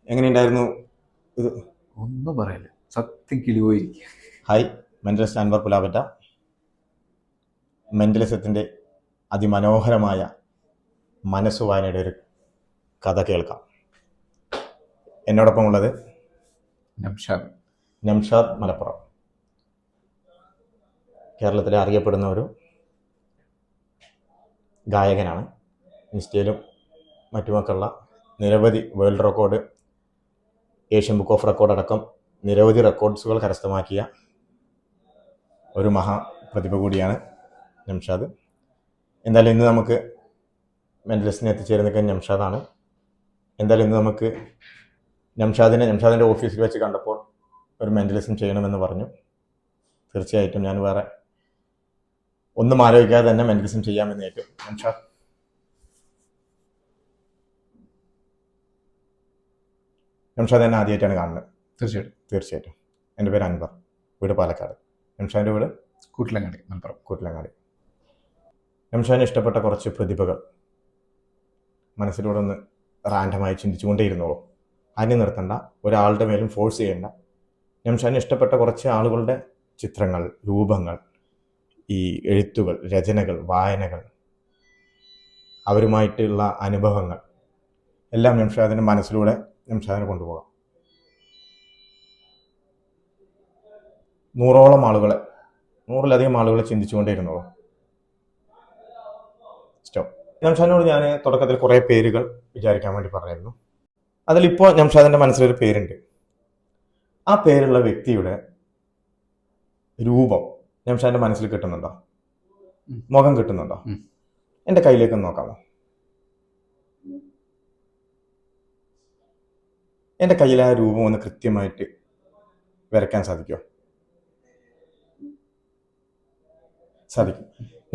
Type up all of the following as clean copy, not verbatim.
എങ്ങനെയുണ്ടായിരുന്നു ഇത്? ഒന്നും പറയല്ല, സത്യം കിളിപോയിരിക്കും. Hi, mentalist Anwar Pulapatta. മെന്റലിസത്തിൻ്റെ അതിമനോഹരമായ മനസ്സു വായനയുടെ ഒരു കഥ കേൾക്കാം. എന്നോടൊപ്പം ഉള്ളത് നംഷാദ് മലപ്പുറം. കേരളത്തിലെ അറിയപ്പെടുന്ന ഒരു ഗായകനാണ്. ഇൻസ്റ്റയിലും മറ്റുമൊക്കെയുള്ള നിരവധി world record, Asian book of record അടക്കം നിരവധി റെക്കോർഡ്സുകൾ കരസ്ഥമാക്കിയ ഒരു മഹാപ്രതിഭ കൂടിയാണ് നംഷാദ്. എന്തായാലും ഇന്ന് നമുക്ക് മെന്റലിസ്റ്റിനെ എത്തിച്ചേരുന്നൊക്കെ നംഷാദാണ്. എന്തായാലും ഇന്ന് നമുക്ക് നംഷാദിൻ്റെ ഓഫീസിൽ വെച്ച് കണ്ടപ്പോൾ ഒരു മെന്റലിസം ചെയ്യണമെന്ന് പറഞ്ഞു. തീർച്ചയായിട്ടും ഞാൻ വേറെ ഒന്നും ആലോചിക്കാതെ തന്നെ മെന്റലിസം ചെയ്യാമെന്ന് ഏറ്റു. നംഷാദ് എന്നെ ആദ്യമായിട്ടാണ് കാണുന്നത്. തീർച്ചയായിട്ടും. എൻ്റെ പേര് അൻവർ, വീട് പാലക്കാട്. നംഷാദിൻ്റെ വീട് കൂട്ടിലങ്ങാടി. നംഷാദിന് ഇഷ്ടപ്പെട്ട കുറച്ച് പ്രതിഭകൾ മനസ്സിലൂടെ ഒന്ന് റാൻഡമായി ചിന്തിച്ചുകൊണ്ടേയിരുന്നോളൂ. അതിനെ നിർത്തണ്ട, ഒരാളുടെ മേലും ഫോഴ്സ് ചെയ്യേണ്ട. നംഷാദിന് ഇഷ്ടപ്പെട്ട കുറച്ച് ആളുകളുടെ ചിത്രങ്ങൾ, രൂപങ്ങൾ, ഈ എഴുത്തുകൾ, രചനകൾ, വായനകൾ, അവരുമായിട്ടുള്ള അനുഭവങ്ങൾ എല്ലാം നംഷാദിൻ്റെ മനസ്സിലൂടെ നംഷാദിനെ കൊണ്ടുപോകാം. 100-ലധികം ആളുകളെ ചിന്തിച്ചുകൊണ്ടേയിരുന്നോളൂ. നംഷാദിനോട് ഞാൻ തുടക്കത്തിൽ കുറേ പേരുകൾ വിചാരിക്കാൻ വേണ്ടി പറഞ്ഞായിരുന്നു. അതിലിപ്പോൾ നംഷാദിൻ്റെ മനസ്സിലൊരു പേരുണ്ട്. ആ പേരുള്ള വ്യക്തിയുടെ രൂപം നംഷാദിൻ്റെ മനസ്സിൽ കിട്ടുന്നുണ്ടോ? മുഖം കിട്ടുന്നുണ്ടോ? എൻ്റെ കയ്യിലേക്കൊന്ന് നോക്കാമോ? എൻ്റെ കയ്യിൽ ആ രൂപം ഒന്ന് കൃത്യമായിട്ട് വരയ്ക്കാൻ സാധിക്കുമോ? സാധിക്കും.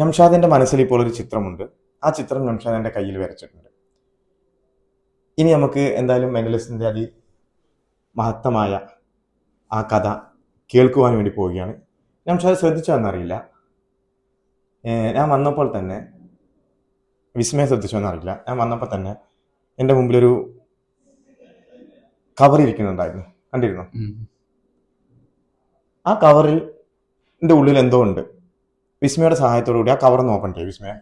നംഷാദിൻ്റെ മനസ്സിൽ ഇപ്പോൾ ഒരു ചിത്രമുണ്ട്. ആ ചിത്രം നംഷാദ് എൻ്റെ കയ്യിൽ വരച്ചിട്ടുണ്ട്. ഇനി നമുക്ക് എന്തായാലും മെന്റലിസ്റ്റിൻ്റെ മഹത്തമായ ആ കഥ കേൾക്കുവാൻ വേണ്ടി പോവുകയാണ്. നംഷാദ് ശ്രദ്ധിച്ചോന്നറിയില്ല, ഞാൻ വന്നപ്പോൾ തന്നെ, വിസ്മയം ശ്രദ്ധിച്ചോന്നറിയില്ല, ഞാൻ വന്നപ്പോൾ തന്നെ എൻ്റെ മുമ്പിലൊരു കവർ ഇരിക്കുന്നുണ്ടായിരുന്നു. കണ്ടിരുന്നു? ആ കവറിൻ്റെ ഉള്ളിൽ എന്തോ ഉണ്ട്. വിസ്മയുടെ സഹായത്തോടു കൂടി ആ കവർ ഒന്ന് ഓപ്പൺ ചെയ്യും. വിസ്മയ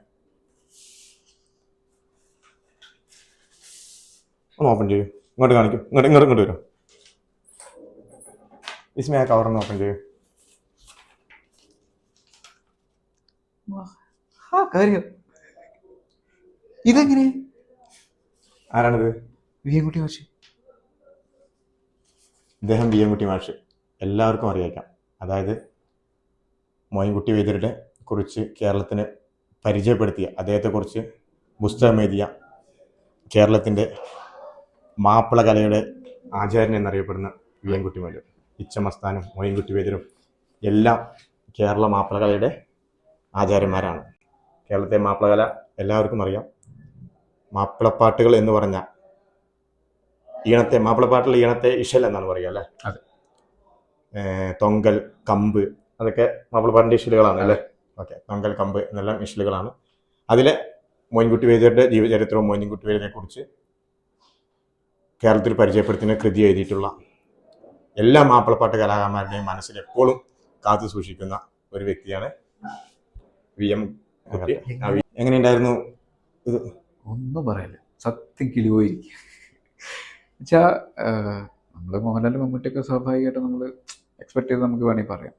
ഒന്ന് ഓപ്പൺ ചെയ്യൂ. ഇങ്ങോട്ട് കാണിക്കും. ഇങ്ങോട്ട് വരും. വിസ്മയ ആ കവർ ഒന്ന് ഓപ്പൺ ചെയ്യൂ. ഇതെങ്ങനെ? ആരാണിത്? വിയൻകുട്ടി മാഷ്. ഇദ്ദേഹം വിയൻകുട്ടി മാഷ് എല്ലാവർക്കും അറിയാം. അതായത് മോയിൻകുട്ടി വൈദ്യരുടെ കുറിച്ച് കേരളത്തിന് പരിചയപ്പെടുത്തിയ, അദ്ദേഹത്തെക്കുറിച്ച് പുസ്തകം എഴുതിയ, കേരളത്തിൻ്റെ മാപ്പിള കലയുടെ ആചാര്യൻ എന്നറിയപ്പെടുന്ന വിയൻകുട്ടി വൈദ്യർ. ഇച്ചമസ്താനും മോയിൻകുട്ടി വൈദ്യരും എല്ലാം കേരള മാപ്പിള കലയുടെ ആചാര്യന്മാരാണ്. കേരളത്തെ മാപ്പിള കല എല്ലാവർക്കും അറിയാം. മാപ്പിളപ്പാട്ടുകൾ എന്ന് പറഞ്ഞാൽ മാപ്പിളപ്പാട്ടിലെ ഈണത്തെ ഇഷൽ എന്നാണ് പറയുക അല്ലേ? തൊങ്കൽ, കമ്പ്, അതൊക്കെ മാപ്പിളപ്പാട്ടിൻ്റെ ഇഷലുകളാണ് അല്ലേ? ഓക്കെ, തൊങ്കൽ, കമ്പ് എന്നെല്ലാം ഇഷലുകളാണ്. അതിലെ മോയിൻകുട്ടി വൈദ്യരുടെ ജീവചരിത്രവും മോയിൻകുട്ടി വൈദ്യരെ കുറിച്ച് കേരളത്തിൽ പരിചയപ്പെടുത്തുന്ന കൃതി എഴുതിയിട്ടുള്ള എല്ലാ മാപ്പിളപ്പാട്ട് കലാകാരന്മാരുടെയും മനസ്സിൽ എപ്പോഴും കാത്തു സൂക്ഷിക്കുന്ന ഒരു വ്യക്തിയാണ് VM. എങ്ങനെയുണ്ടായിരുന്നു ഇത്? ഒന്നും പറയല്ല, സത്യം കിളിപോയിരിക്കും. വെച്ചാൽ നമ്മള് മോഹൻലാൽ, മമ്മൂട്ടിയൊക്കെ സ്വാഭാവികമായിട്ട് നമ്മൾ എക്സ്പെക്ട് ചെയ്ത് നമുക്ക് വേണമെങ്കിൽ പറയാം.